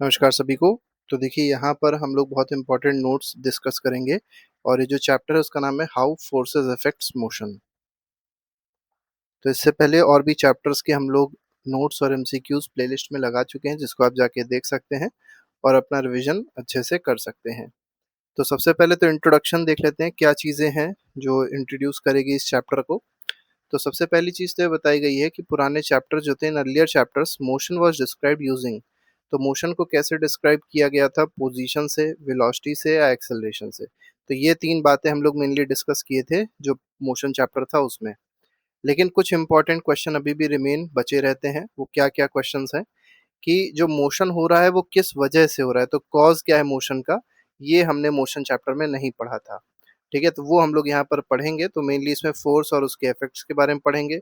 नमस्कार सभी को। तो देखिए यहाँ पर हम लोग बहुत इंपॉर्टेंट नोट्स डिस्कस करेंगे और ये जो चैप्टर है उसका नाम है हाउ फोर्सेस अफेक्ट्स मोशन। तो इससे पहले और भी चैप्टर्स के हम लोग नोट्स और एमसीक्यूज प्लेलिस्ट में लगा चुके हैं जिसको आप जाके देख सकते हैं और अपना रिवीजन अच्छे से कर सकते हैं। तो सबसे पहले तो इंट्रोडक्शन देख लेते हैं, क्या चीज़ें हैं जो इंट्रोड्यूस करेगी इस चैप्टर को। तो सबसे पहली चीज़ तो ये बताई गई है कि पुराने चैप्टर जो थे, in earlier chapters motion was described using. तो मोशन को कैसे डिस्क्राइब किया गया था, पोजीशन से, वेलोसिटी से या एक्सेलरेशन से। तो ये तीन बातें हम लोग मेनली डिस्कस किए थे जो मोशन चैप्टर था उसमें। लेकिन कुछ इंपॉर्टेंट क्वेश्चन अभी भी रिमेन बचे रहते हैं। वो क्या क्या क्वेश्चंस हैं कि जो मोशन हो रहा है वो किस वजह से हो रहा है, तो कॉज क्या है मोशन का, ये हमने मोशन चैप्टर में नहीं पढ़ा था। ठीक है, तो वो हम लोग यहाँ पर पढ़ेंगे। तो मेनली इसमें फोर्स और उसके इफेक्ट्स के बारे में पढ़ेंगे,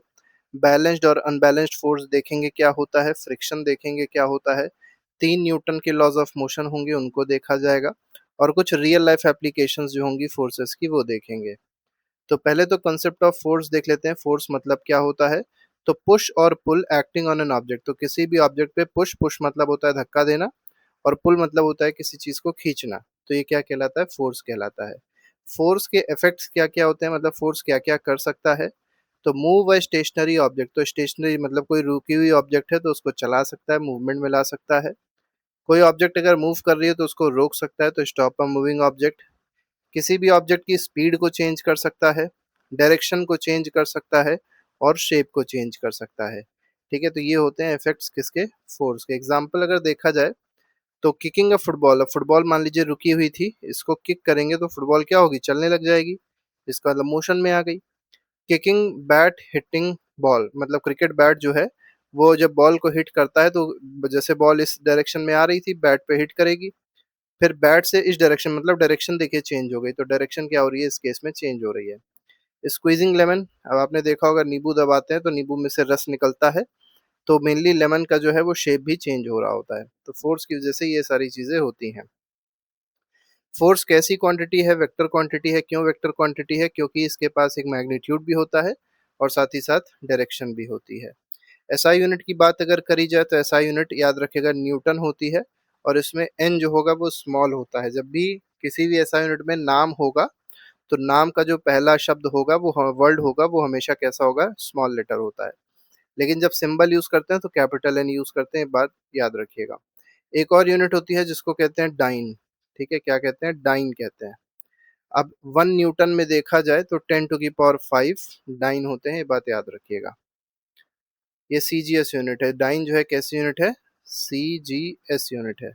बैलेंस्ड और अनबैलेंस्ड फोर्स देखेंगे क्या होता है, फ्रिक्शन देखेंगे क्या होता है, तीन न्यूटन के लॉज ऑफ मोशन होंगे उनको देखा जाएगा, और कुछ रियल लाइफ एप्लीकेशंस जो होंगी फोर्सेस की वो देखेंगे। तो पहले तो कंसेप्ट ऑफ फोर्स देख लेते हैं। फोर्स मतलब क्या होता है, तो पुश और पुल एक्टिंग ऑन एन ऑब्जेक्ट। तो किसी भी ऑब्जेक्ट पे पुश, पुश मतलब होता है धक्का देना, और पुल मतलब होता है किसी चीज को खींचना। तो ये क्या कहलाता है, फोर्स कहलाता है। फोर्स के इफेक्ट्स क्या क्या होते हैं, मतलब फोर्स क्या क्या कर सकता है। तो मूव अ स्टेशनरी ऑब्जेक्ट, तो स्टेशनरी मतलब कोई रुकी हुई ऑब्जेक्ट है तो उसको चला सकता है, मूवमेंट में ला सकता है। कोई ऑब्जेक्ट अगर मूव कर रही है तो उसको रोक सकता है, तो स्टॉप अ मूविंग ऑब्जेक्ट। किसी भी ऑब्जेक्ट की स्पीड को चेंज कर सकता है, डायरेक्शन को चेंज कर सकता है, और शेप को चेंज कर सकता है। ठीक है, तो ये होते हैं इफेक्ट्स किसके, फोर्स के। एग्जाम्पल अगर देखा जाए तो किकिंग अ फुटबॉल, अब फुटबॉल मान लीजिए रुकी हुई थी, इसको किक करेंगे तो फुटबॉल क्या होगी, चलने लग जाएगी। इसका मतलब मोशन में आ गई। किकिंग बैट हिटिंग बॉल, मतलब क्रिकेट बैट जो है वो जब बॉल को हिट करता है तो जैसे बॉल इस डायरेक्शन में आ रही थी बैट पे हिट करेगी, फिर बैट से इस डायरेक्शन, मतलब डायरेक्शन देखिए चेंज हो गई, तो डायरेक्शन क्या हो रही है इस केस में, चेंज हो रही है। स्क्वीजिंग लेमन, अब आपने देखा होगा नींबू दबाते हैं तो नींबू में से रस निकलता है, तो मेनली लेमन का जो है वो शेप भी चेंज हो रहा होता है। तो फोर्स की वजह से ये सारी चीजें होती हैं। फोर्स कैसी क्वांटिटी है, वेक्टर क्वांटिटी है। क्यों वेक्टर क्वांटिटी है, क्योंकि इसके पास एक मैग्नीट्यूड भी होता है और साथ ही साथ डायरेक्शन भी होती है। एसआई यूनिट की बात अगर करी जाए तो एसआई यूनिट याद रखेगा न्यूटन होती है, और इसमें एन जो होगा वो स्मॉल होता है। जब भी किसी भी एसआई यूनिट में नाम होगा तो नाम का जो पहला शब्द होगा वो वर्ड होगा वो हमेशा कैसा होगा, स्मॉल लेटर होता है। लेकिन जब सिंबल यूज करते हैं तो कैपिटल एन यूज करते हैं, बात याद रखिएगा। एक और यूनिट होती है जिसको कहते हैं डाइन। ठीक है, क्या कहते हैं, डाइन कहते हैं। अब 1 न्यूटन में देखा जाए तो 10⁵ डाइन होते हैं, ये बात याद रखिएगा। ये सीजीएस यूनिट है। डाइन जो है कैसी यूनिट है, सीजीएस यूनिट है।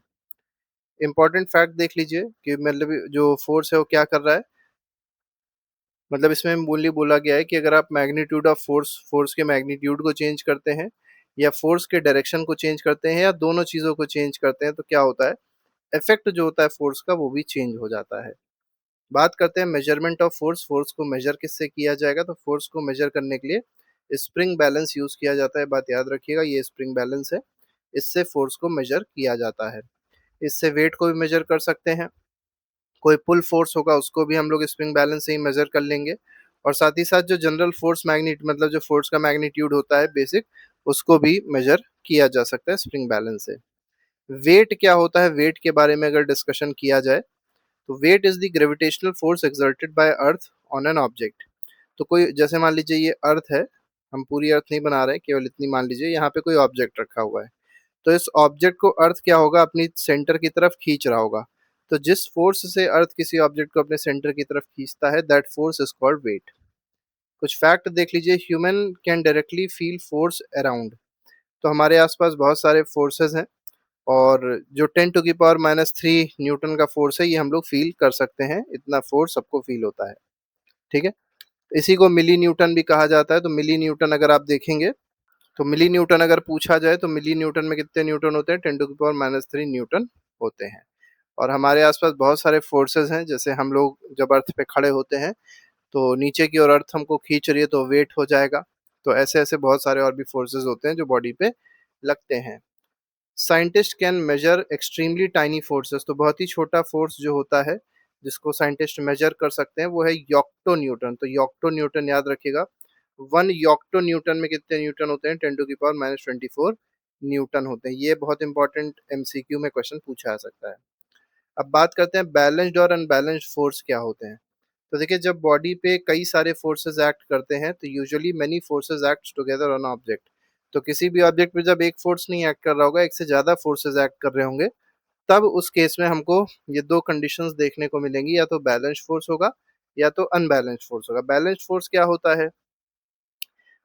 इंपॉर्टेंट फैक्ट देख लीजिए कि मतलब जो फोर्स है वो क्या कर रहा है। मतलब इसमें बोला गया है कि अगर आप मैग्नीट्यूड ऑफ फोर्स, फोर्स के मैग्नीट्यूड को चेंज करते हैं, या फोर्स के डायरेक्शन को चेंज करते हैं, या दोनों चीजों को चेंज करते हैं, तो क्या होता है, इफेक्ट जो होता है फोर्स का वो भी चेंज हो जाता है। बात करते हैं मेजरमेंट ऑफ फोर्स। फोर्स को मेजर किससे किया जाएगा, तो फोर्स को मेजर करने के लिए स्प्रिंग बैलेंस यूज किया जाता है। बात याद रखिएगा, ये स्प्रिंग बैलेंस है, इससे फोर्स को मेजर किया जाता है। इससे वेट को भी मेजर कर सकते हैं। कोई पुल फोर्स होगा उसको भी हम लोग स्प्रिंग बैलेंस से ही मेजर कर लेंगे, और साथ ही साथ जो जनरल फोर्स मैग्नीट, मतलब जो फोर्स का मैग्नीट्यूड होता है बेसिक, उसको भी मेजर किया जा सकता है स्प्रिंग बैलेंस से। वेट क्या होता है, वेट के बारे में अगर डिस्कशन किया जाए तो weight is the gravitational force exerted by earth on an object. तो कोई जैसे मान लीजिए ये अर्थ है, हम पूरी अर्थ नहीं बना रहे, केवल इतनी मान लीजिए यहाँ पे कोई ऑब्जेक्ट रखा हुआ है, तो इस ऑब्जेक्ट को अर्थ क्या होगा, अपनी सेंटर की तरफ खींच रहा होगा। तो जिस फोर्स से अर्थ किसी ऑब्जेक्ट को अपने सेंटर की तरफ खींचता है, that force is called weight. कुछ फैक्ट देख लीजिए, human can directly feel force around. तो हमारे आसपास बहुत सारे फोर्सेस हैं, और जो 10⁻³ न्यूटन का फोर्स है ये हम लोग फील कर सकते हैं, इतना फोर्स सबको फील होता है। ठीक है, इसी को मिली न्यूटन भी कहा जाता है। तो मिली न्यूटन अगर आप देखेंगे, तो मिली न्यूटन अगर पूछा जाए तो मिली न्यूटन में कितने न्यूटन होते हैं, 10⁻³ न्यूटन होते हैं। और हमारे आसपास बहुत सारे फोर्सेस हैं, जैसे हम लोग जब अर्थ पे खड़े होते हैं तो नीचे की ओर अर्थ हमको खींच रही है तो वेट हो जाएगा। तो ऐसे ऐसे बहुत सारे और भी फोर्सेस होते हैं जो बॉडी पे लगते हैं। Scientist can measure extremely tiny forces, तो बहुत ही छोटा फोर्स जो होता है जिसको साइंटिस्ट मेजर कर सकते हैं वो है यॉक्टो न्यूटन। तो यॉक्टो न्यूटन याद रखिएगा, 1 यॉक्टो न्यूटन में कितने न्यूटन होते हैं, 10⁻⁻24 न्यूटन होते हैं। ये बहुत इंपॉर्टेंट एमसीक्यू में क्वेश्चन पूछा जा सकता है। अब बात करते हैं बैलेंस्ड और अनबैलेंस्ड फोर्स क्या होते हैं। तो देखिए, जब बॉडी पे कई सारे फोर्सेस एक्ट करते हैं तो usually many forces act together on object. तो किसी भी ऑब्जेक्ट पे जब एक फोर्स नहीं एक्ट कर रहा होगा, एक से ज्यादा फोर्सेस एक्ट कर रहे होंगे, तब उस केस में हमको ये दो कंडीशंस देखने को मिलेंगी, या तो बैलेंस्ड फोर्स होगा या तो अनबैलेंस्ड फोर्स होगा। बैलेंस्ड फोर्स क्या होता है?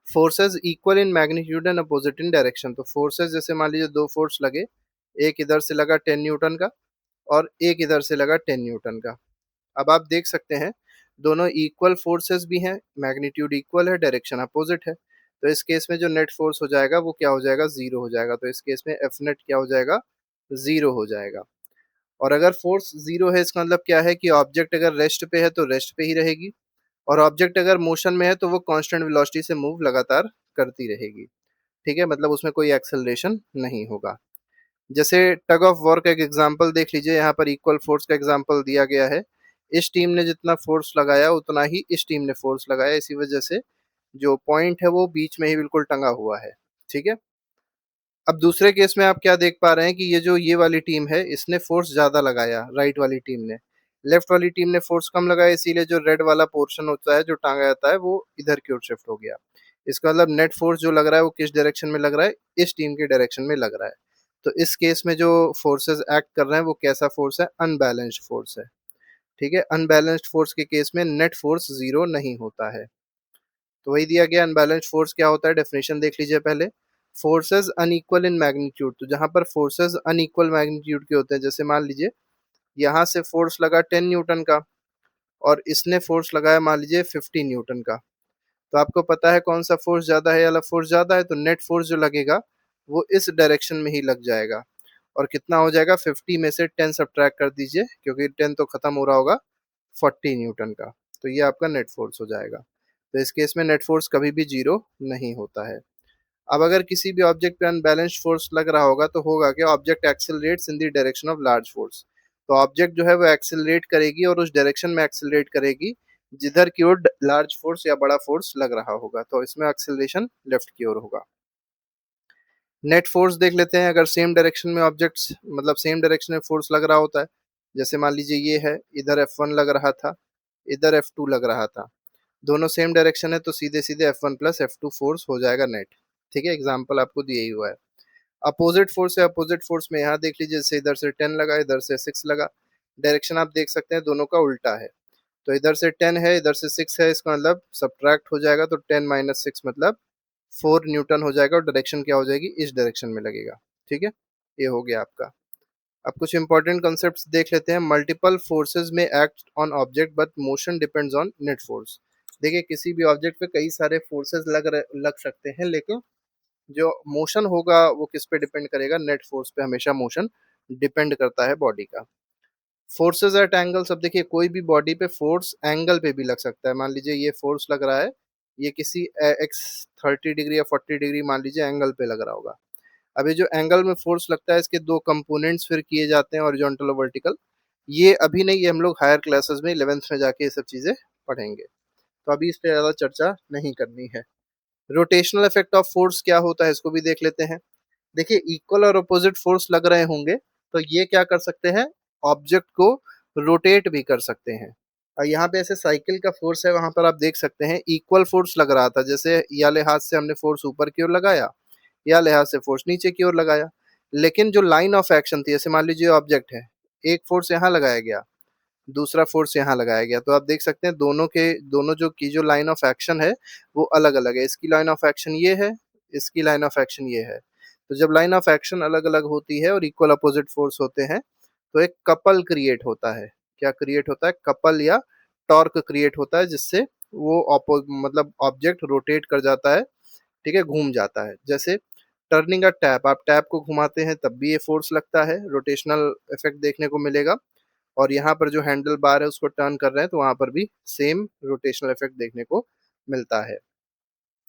Forces equal in magnitude and opposite in direction. तो फोर्सेस, जैसे मान लीजिए दो फोर्स लगे, एक इधर से लगा 10 न्यूटन का और एक इधर से लगा 10 न्यूटन का। अब आप देख सकते हैं दोनों इक्वल फोर्सेस भी हैं, मैग्नीट्यूड इक्वल है, डायरेक्शन अपोजिट है। तो इस केस में जो नेट फोर्स हो जाएगा वो क्या हो जाएगा? जीरो हो जाएगा। तो इस केस में एफ नेट क्या हो जाएगा? जीरो हो जाएगा। और अगर फोर्स जीरो है, इसका मतलब क्या है कि ऑब्जेक्ट अगर रेस्ट पे है तो रेस्ट पे ही रहेगी, और ऑब्जेक्ट अगर मोशन में है तो वो कांस्टेंट वेलोसिटी से मूव लगातार करती रहेगी। ठीक है, मतलब उसमें कोई एक्सेलरेशन नहीं होगा। जैसे टग ऑफ वॉर का एक एग्जांपल देख लीजिए, यहाँ पर इक्वल फोर्स का एग्जांपल दिया गया है। इस टीम ने जितना फोर्स लगाया उतना ही इस टीम ने फोर्स लगाया, इसी वजह से जो पॉइंट है वो बीच में ही बिल्कुल टंगा हुआ है। ठीक है। अब दूसरे केस में आप क्या देख पा रहे हैं कि ये जो ये वाली टीम है, इसने फोर्स ज्यादा लगाया, राइट वाली टीम ने। लेफ्ट वाली टीम ने फोर्स कम लगाया, इसीलिए जो रेड वाला पोर्शन होता है जो टांगा जाता है वो इधर की ओर शिफ्ट हो गया। इसका मतलब नेट फोर्स जो लग रहा है वो किस डायरेक्शन में लग रहा है? इस टीम के डायरेक्शन में लग रहा है। तो इस केस में जो फोर्सेस एक्ट कर रहे हैं वो कैसा फोर्स है? अनबैलेंस्ड फोर्स है। ठीक है, अनबैलेंस्ड फोर्स के केस में नेट फोर्स जीरो नहीं होता है। तो वही दिया गया, अनबैलेंस्ड फोर्स क्या होता है, डेफिनेशन देख लीजिए पहले। Forces unequal in magnitude. तो जहां पर फोर्सेस अनइक्वल मैग्नीट्यूड के होते हैं, जैसे मान लीजिए यहाँ से फोर्स लगा 10 न्यूटन का और इसने फोर्स लगाया मान लीजिए 15 न्यूटन का। तो आपको पता है कौन सा फोर्स ज्यादा है, वाला फोर्स ज्यादा है, तो नेट फोर्स जो लगेगा वो इस डायरेक्शन में ही लग जाएगा। और कितना हो जाएगा? 50 में से 10 सब्ट्रैक्ट कर दीजिए, क्योंकि 10 तो खत्म हो रहा होगा 40 न्यूटन का। तो ये आपका नेट फोर्स हो जाएगा। तो इस केस में नेट फोर्स कभी भी जीरो नहीं होता है। अब अगर किसी भी ऑब्जेक्ट पे अनबैलेंस्ड फोर्स लग रहा होगा तो होगा कि object accelerates in the direction of large force. तो ऑब्जेक्ट जो है वो एक्सेलरेट करेगी और उस डायरेक्शन में एक्सेलरेट करेगी जिधर की ओर लार्ज फोर्स या बड़ा फोर्स लग रहा होगा। तो इसमें एक्सेलरेशन लेफ्ट की ओर होगा। नेट फोर्स देख लेते हैं। अगर सेम डायरेक्शन में ऑब्जेक्ट्स, मतलब सेम डायरेक्शन में फोर्स लग रहा होता है, जैसे मान लीजिए ये है, इधर F1 लग रहा था, इधर F2 लग रहा था, दोनों सेम डायरेक्शन है, तो सीधे सीधे F1 प्लस F2 फोर्स हो जाएगा नेट। ठीक है, एग्जाम्पल आपको दिया ही हुआ है। अपोजिट फोर्स है, अपोजिट फोर्स में यहाँ देख लीजिए, जैसे इधर से 10 लगा, इधर से 6 लगा, डायरेक्शन आप देख सकते हैं दोनों का उल्टा है। तो इधर से 10 है, इधर से 6 है, इसका मतलब सब्ट्रैक्ट हो जाएगा, तो 10 माइनस 6 मतलब 4 न्यूटन हो जाएगा, और डायरेक्शन क्या हो जाएगी? इस डायरेक्शन में लगेगा। ठीक है, ये हो गया आपका। अब कुछ इंपॉर्टेंट कॉन्सेप्ट्स देख लेते हैं। मल्टीपल फोर्सेज में act on object but motion depends on net force. देखिए, किसी भी ऑब्जेक्ट पे कई सारे फोर्सेज लग सकते हैं, लेकिन जो मोशन होगा वो किस पे डिपेंड करेगा? नेट फोर्स पे हमेशा मोशन डिपेंड करता है बॉडी का। Forces eight angles. अब देखिए, कोई भी बॉडी पे फोर्स एंगल पे भी लग सकता है। मान लीजिए ये फोर्स लग रहा है, ये किसी एक्स 30 डिग्री या 40 डिग्री मान लीजिए एंगल पे लग रहा होगा। अभी जो एंगल में फोर्स लगता है, इसके दो कंपोनेंट्स फिर किए जाते हैं, हॉरिजॉन्टल और वर्टिकल। ये अभी नहीं, ये हम लोग हायर क्लासेस में 11th में जाके ये सब चीजें पढ़ेंगे, तो अभी इस पे ज्यादा चर्चा नहीं करनी है। रोटेशनल इफेक्ट ऑफ फोर्स क्या होता है, इसको भी देख लेते हैं। देखिए, इक्वल और अपोजिट फोर्स लग रहे होंगे तो ये क्या कर सकते हैं? ऑब्जेक्ट को रोटेट भी कर सकते हैं। और यहाँ पे ऐसे साइकिल का फोर्स है, वहां पर आप देख सकते हैं इक्वल फोर्स लग रहा था, जैसे या लिहाज से हमने फोर्स ऊपर की ओर लगाया या लिहाज से फोर्स नीचे की ओर लगाया। लेकिन जो लाइन ऑफ एक्शन थी, जैसे मान लीजिए ऑब्जेक्ट है, एक फोर्स यहाँ लगाया गया, दूसरा फोर्स यहाँ लगाया गया, तो आप देख सकते हैं दोनों जो लाइन ऑफ एक्शन है वो अलग अलग है। इसकी लाइन ऑफ एक्शन ये है, इसकी लाइन ऑफ एक्शन ये है। तो जब लाइन ऑफ एक्शन अलग अलग होती है और इक्वल अपोजिट फोर्स होते हैं तो एक कपल क्रिएट होता है। क्या क्रिएट होता है? कपल या टॉर्क क्रिएट होता है, जिससे वो मतलब ऑब्जेक्ट रोटेट कर जाता है। ठीक है, घूम जाता है। जैसे टर्निंग अ टैप, आप टैप को घुमाते हैं तब भी ये फोर्स लगता है, रोटेशनल इफेक्ट देखने को मिलेगा। और यहाँ पर जो हैंडल बार है उसको टर्न कर रहे हैं तो वहां पर भी सेम रोटेशनल इफेक्ट देखने को मिलता है।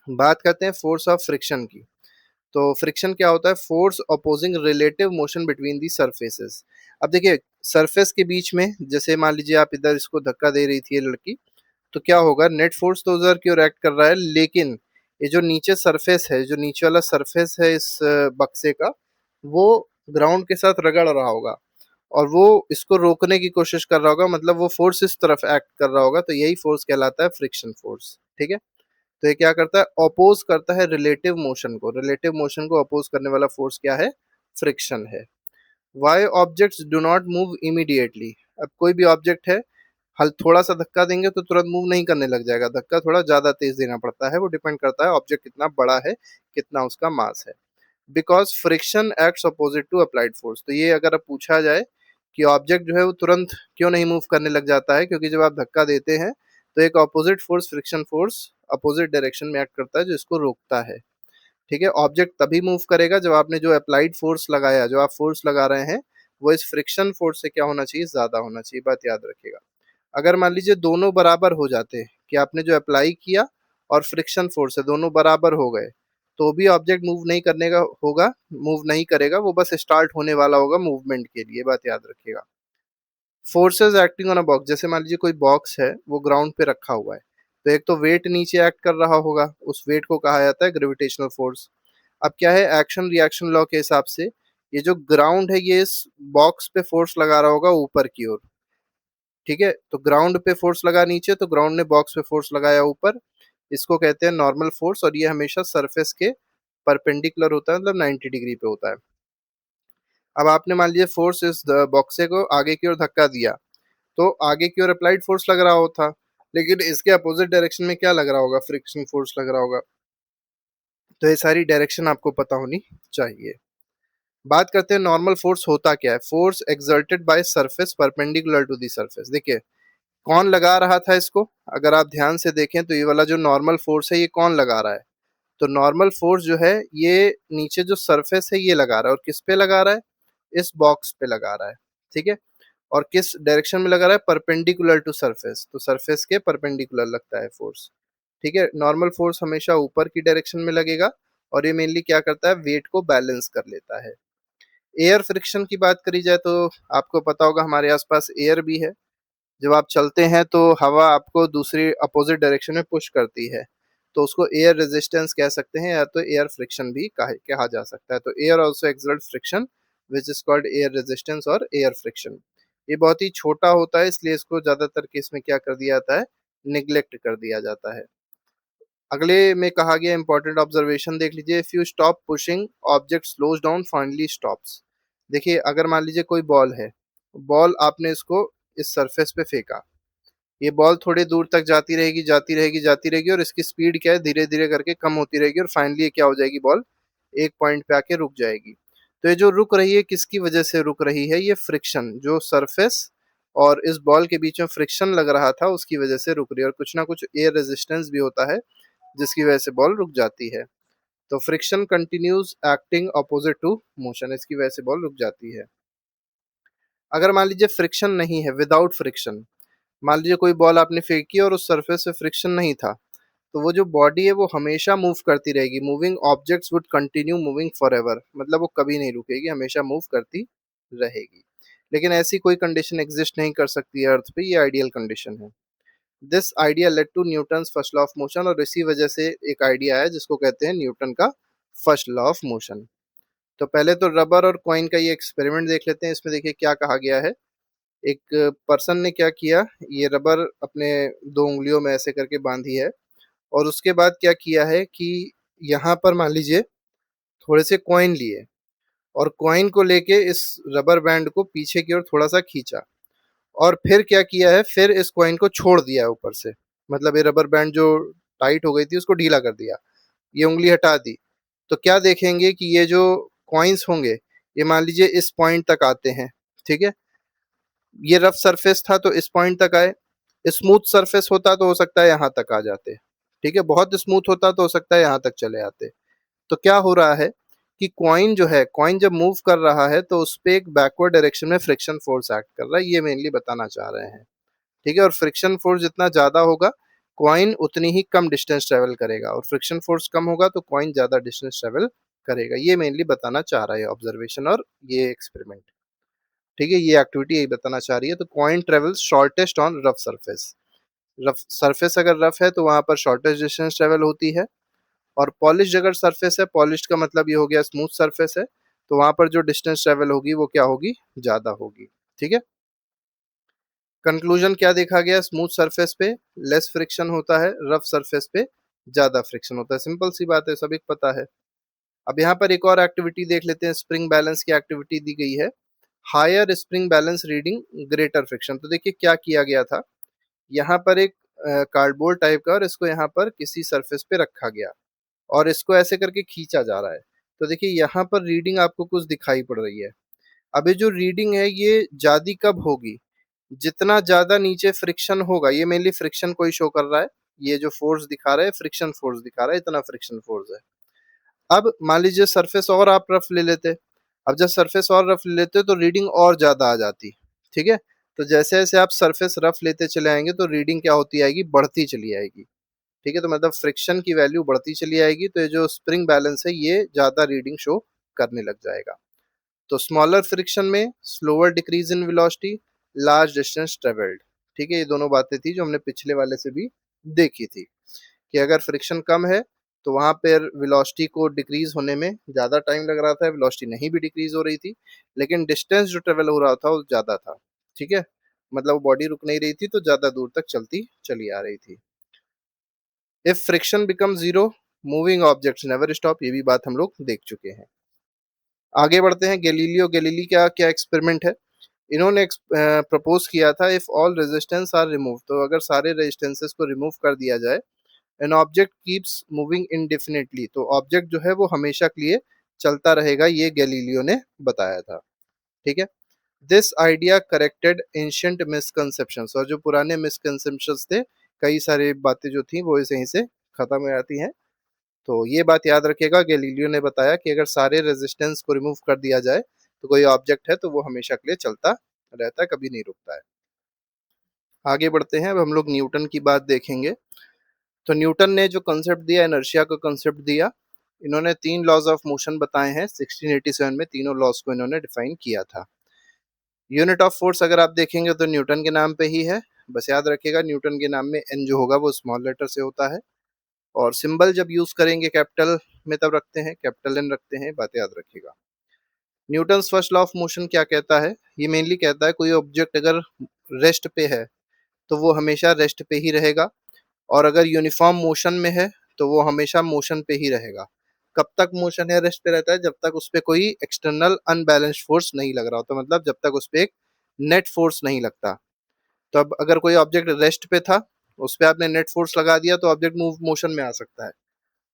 बात करते हैं फोर्स ऑफ फ्रिक्शन की। तो फ्रिक्शन क्या होता है? Force opposing relative motion between the surfaces. अब देखिए, सरफेस के बीच में, जैसे मान लीजिए आप इधर इसको धक्का दे रही थी ये लड़की, तो क्या होगा? नेट फोर्स तो उधर की ओर एक्ट कर रहा है, लेकिन ये जो नीचे सरफेस है, जो नीचे वाला सरफेस है इस बक्से का, वो ग्राउंड के साथ रगड़ रहा होगा और वो इसको रोकने की कोशिश कर रहा होगा, मतलब वो फोर्स इस तरफ एक्ट कर रहा होगा, तो यही फोर्स कहलाता है फ्रिक्शन फोर्स। ठीक है, तो ये क्या करता है, अपोज करता है रिलेटिव मोशन को। रिलेटिव मोशन को अपोज करने वाला फोर्स क्या है, फ्रिक्शन है। Why objects do not move immediately. अब कोई भी ऑब्जेक्ट है, हल थोड़ा सा धक्का देंगे तो तुरंत मूव नहीं करने लग जाएगा, धक्का थोड़ा ज्यादा तेज देना पड़ता है, वो डिपेंड करता है ऑब्जेक्ट कितना बड़ा है, कितना उसका मास है। Because friction acts opposite to applied force. तो ये अगर अब पूछा जाए कि ऑब्जेक्ट जो है वो तुरंत क्यों नहीं मूव करने लग जाता है, क्योंकि जब आप धक्का देते हैं तो एक opposite force, friction force, opposite direction में एक्ट करता है जो इसको रोकता है। ठीक है, ऑब्जेक्ट तभी मूव करेगा जब आपने जो अप्लाइड फोर्स लगाया, जो आप फोर्स लगा रहे हैं, वो इस फ्रिक्शन फोर्स से क्या होना चाहिए, ज्यादा होना चाहिए। बात याद रखिएगा। अगर मान लीजिए दोनों बराबर हो जाते कि आपने जो अप्लाई किया और फ्रिक्शन फोर्स है दोनों बराबर हो गए, तो भी ऑब्जेक्ट मूव नहीं करने का होगा, मूव नहीं करेगा, वो बस स्टार्ट होने वाला होगा मूवमेंट के लिए। बात याद रखिएगा। Forces acting on a box, जैसे मान लीजिए कोई बॉक्स है वो ग्राउंड पे रखा हुआ है, तो एक तो वेट नीचे एक्ट कर रहा होगा, उस वेट को कहा जाता है ग्रेविटेशनल फोर्स। अब क्या है, एक्शन रिएक्शन लॉ के हिसाब से ये जो ग्राउंड है ये इस बॉक्स पे फोर्स लगा रहा होगा ऊपर की ओर। ठीक है, तो ग्राउंड पे फोर्स लगा नीचे, तो ग्राउंड ने बॉक्स पे फोर्स लगाया ऊपर, इसको कहते हैं नॉर्मल फोर्स, और ये हमेशा सरफेस के परपेंडिकुलर होता है, मतलब 90 डिग्री पे होता है। अब आपने मान लीजिए फोर्स इस बॉक्से को आगे की ओर धक्का दिया, तो आगे की ओर अप्लाइड फोर्स लग रहा होता, लेकिन इसके अपोजिट डायरेक्शन में क्या लग रहा होगा, फ्रिक्शन फोर्स लग रहा होगा। तो ये सारी डायरेक्शन आपको पता होनी चाहिए। बात करते हैं नॉर्मल फोर्स होता क्या है। Force exerted by surface perpendicular to the surface. देखिए कौन लगा रहा था इसको, अगर आप ध्यान से देखें तो ये वाला जो नॉर्मल फोर्स है ये कौन लगा रहा है, तो नॉर्मल फोर्स जो है ये नीचे जो सरफेस है ये लगा रहा है, और किस पे लगा रहा है, इस बॉक्स पे लगा रहा है। ठीक है, और किस डायरेक्शन में लगा रहा है, परपेंडिकुलर टू सरफेस, तो सरफेस के परपेंडिकुलर लगता है फोर्स। ठीक है, नॉर्मल फोर्स हमेशा ऊपर की डायरेक्शन में लगेगा, और ये मेनली क्या करता है, वेट को बैलेंस कर लेता है। एयर फ्रिक्शन की बात करी जाए तो आपको पता होगा हमारे आसपास एयर भी है। जब आप चलते हैं तो हवा आपको दूसरी अपोजिट डायरेक्शन में पुश करती है, तो उसको एयर रेजिस्टेंस कह सकते हैं, या तो एयर फ्रिक्शन भी कहा जा सकता है। तो air also exert friction which is called air resistance और एयर फ्रिक्शन। ये बहुत ही छोटा होता है, इसलिए इसको ज्यादातर केस में क्या कर दिया जाता है, निग्लेक्ट कर दिया जाता है। अगले में कहा गया इंपॉर्टेंट ऑब्जर्वेशन देख लीजिए, if you stop pushing object slows down finally stops. देखिए अगर मान लीजिए कोई बॉल है, बॉल आपने इसको इस सरफेस पे फेंका, ये बॉल थोड़ी दूर तक जाती रहेगी, जाती रहेगी, जाती रहेगी, और इसकी स्पीड क्या है, धीरे धीरे करके कम होती रहेगी, और फाइनली ये क्या हो जाएगी, बॉल एक पॉइंट पे आके रुक जाएगी। तो ये जो रुक रही है किसकी वजह से रुक रही है, ये फ्रिक्शन, जो सरफेस और इस बॉल के बीच में फ्रिक्शन लग रहा था उसकी वजह से रुक रही है, और कुछ ना कुछ एयर रेजिस्टेंस भी होता है जिसकी वजह से बॉल रुक जाती है। तो friction continues acting opposite to motion, इसकी वजह से बॉल रुक जाती है। अगर मान लीजिए फ्रिक्शन नहीं है, विदाउट फ्रिक्शन, मान लीजिए कोई बॉल आपने फेंकी और उस सरफेस पे फ्रिक्शन नहीं था, तो वो जो बॉडी है वो हमेशा मूव करती रहेगी, moving objects would continue moving forever, मतलब वो कभी नहीं रुकेगी, हमेशा मूव करती रहेगी। लेकिन ऐसी कोई कंडीशन एग्जिस्ट नहीं कर सकती है अर्थ पे, ये आइडियल कंडीशन है। This idea led to Newton's first law of motion, और इसी वजह से एक आइडिया है जिसको कहते हैं न्यूटन का फर्स्ट लॉ ऑफ मोशन। तो पहले तो रबर और कॉइन का ये एक्सपेरिमेंट देख लेते हैं। इसमें देखिए क्या कहा गया है। एक पर्सन ने क्या किया, ये रबर अपने दो उंगलियों में ऐसे करके बांधी है, और उसके बाद क्या किया है कि यहाँ पर मान लीजिए थोड़े से कॉइन लिए, और कॉइन को लेके इस रबर बैंड को पीछे की ओर थोड़ा सा खींचा, और फिर क्या किया है, फिर इस कॉइन को छोड़ दिया है ऊपर से, मतलब ये रबर बैंड जो टाइट हो गई थी उसको ढीला कर दिया, ये उंगली हटा दी। तो क्या देखेंगे कि ये जो कॉइन्स होंगे ये मान लीजिए इस पॉइंट तक आते हैं। ठीक है, ये रफ सरफेस था तो इस पॉइंट तक आए, स्मूथ सरफेस होता तो हो सकता है यहाँ तक आ जाते। ठीक है, बहुत स्मूथ होता तो हो सकता है यहाँ तक चले आते। तो क्या हो रहा है कि कॉइन जो है, कॉइन जब मूव कर रहा है तो उस पे एक बैकवर्ड डायरेक्शन में फ्रिक्शन फोर्स एक्ट कर रहा है, ये मेनली बताना चाह रहे हैं। ठीक है, और फ्रिक्शन फोर्स जितना ज्यादा होगा कॉइन उतनी ही कम डिस्टेंस ट्रेवल करेगा, और फ्रिक्शन फोर्स कम होगा तो कॉइन ज्यादा डिस्टेंस ट्रेवल करेगा, ये मेनली बताना चाह रहा है ऑब्जर्वेशन और ये एक्सपेरिमेंट। ठीक है, ये एक्टिविटी यही बताना चाह रही है। तो coin travels shortest on rough surface, rough surface अगर रफ है तो वहां पर शॉर्टेस्ट डिस्टेंस ट्रेवल होती है, और पॉलिश्ड अगर सरफेस है, पॉलिश्ड का मतलब ये हो गया स्मूथ सरफेस है, तो वहां पर जो डिस्टेंस ट्रेवल होगी वो क्या होगी, ज्यादा होगी। ठीक है, कंक्लूजन क्या देखा गया, स्मूथ सरफेस पे लेस फ्रिक्शन होता है, रफ सरफेस पे ज्यादा फ्रिक्शन होता है। सिंपल सी बात है, सभी को पता है। अब यहाँ पर एक और एक्टिविटी देख लेते हैं, स्प्रिंग बैलेंस की एक्टिविटी दी गई है। Higher spring balance reading greater friction. तो देखिए क्या किया गया था, यहाँ पर एक कार्डबोर्ड टाइप का, और इसको यहाँ पर किसी सरफेस पे रखा गया और इसको ऐसे करके खींचा जा रहा है। तो देखिए यहाँ पर रीडिंग आपको कुछ दिखाई पड़ रही है। अब ये जो रीडिंग है ये ज्यादा कब होगी, जितना ज्यादा नीचे फ्रिक्शन होगा। ये मेनली फ्रिक्शन को ही शो कर रहा है, ये जो फोर्स दिखा रहा है फ्रिक्शन फोर्स दिखा रहा है, इतना फ्रिक्शन फोर्स है। अब मान लीजिए सरफेस और आप रफ ले लेते, अब जब सरफेस और रफ ले लेते तो रीडिंग और ज्यादा आ जाती। ठीक है, तो जैसे जैसे आप सरफेस रफ लेते चले आएंगे तो रीडिंग क्या होती आएगी, बढ़ती चली आएगी। ठीक है, तो मतलब फ्रिक्शन की वैल्यू बढ़ती चली आएगी, तो ये जो स्प्रिंग बैलेंस है ये ज्यादा रीडिंग शो करने लग जाएगा। तो स्मॉलर फ्रिक्शन में slower decrease in velocity, large distance travelled. ठीक है, ये दोनों बातें थी जो हमने पिछले वाले से भी देखी थी, कि अगर फ्रिक्शन कम है तो वहां पर वेलोसिटी को डिक्रीज होने में ज्यादा टाइम लग रहा था, वेलोसिटी नहीं भी डिक्रीज हो रही थी, लेकिन डिस्टेंस जो ट्रेवल हो रहा था वो ज्यादा था। ठीक है, मतलब बॉडी रुक नहीं रही थी तो ज्यादा दूर तक चलती चली आ रही थी। If friction become zero, moving objects never stop. ये भी बात हम लोग देख चुके हैं। आगे बढ़ते हैं, गैलीलियो गैलीली का क्या एक्सपेरिमेंट है, इन्होंने प्रपोज किया था, if all resistance R remove, तो अगर सारे रेजिस्टेंसेस को रिमूव कर दिया जाए, an object keeps moving indefinitely, तो ऑब्जेक्ट जो है वो हमेशा के लिए चलता रहेगा, ये गैलीलियो ने बताया था। ठीक है, this idea corrected ancient misconceptions, और जो पुराने मिसकंसेप्शंस थे, कई सारी बातें जो थी वो यहीं से खत्म हो जाती हैं। तो ये बात याद रखिएगा, गैलीलियो ने बताया कि अगर सारे रेजिस्टेंस को रिमूव कर दिया जाए तो कोई ऑब्जेक्ट है तो वो हमेशा के लिए चलता रहता है, कभी नहीं रुकता है। आगे बढ़ते हैं, अब हम लोग न्यूटन की बात देखेंगे। तो न्यूटन ने जो कंसेप्ट दिया, इनर्शिया का कंसेप्ट दिया, इन्होंने तीन लॉज ऑफ मोशन बताए हैं, 1687 में तीनों लॉज को इन्होंने डिफाइन किया था। यूनिट ऑफ फोर्स अगर आप देखेंगे तो न्यूटन के नाम पे ही है, बस याद रखिएगा न्यूटन के नाम में एन जो होगा वो स्मॉल लेटर से होता है, और सिंबल जब यूज करेंगे कैपिटल में तब रखते हैं, कैपिटल एन रखते हैं, बात याद रखिएगा। Newton first law of motion क्या कहता है, ये मेनली कहता है कोई ऑब्जेक्ट अगर रेस्ट पे है तो वो हमेशा रेस्ट पे ही रहेगा, और अगर यूनिफॉर्म मोशन में है तो वो हमेशा मोशन पे ही रहेगा। कब तक मोशन या रेस्ट पे रहता है, जब तक उस पर कोई एक्सटर्नल अनबैलेंस्ड फोर्स नहीं लग रहा होता, मतलब जब तक उस पर एक नेट फोर्स नहीं लगता। तो अब अगर कोई ऑब्जेक्ट रेस्ट पे था, उस पर आपने नेट फोर्स लगा दिया तो ऑब्जेक्ट मूव मोशन में आ सकता है,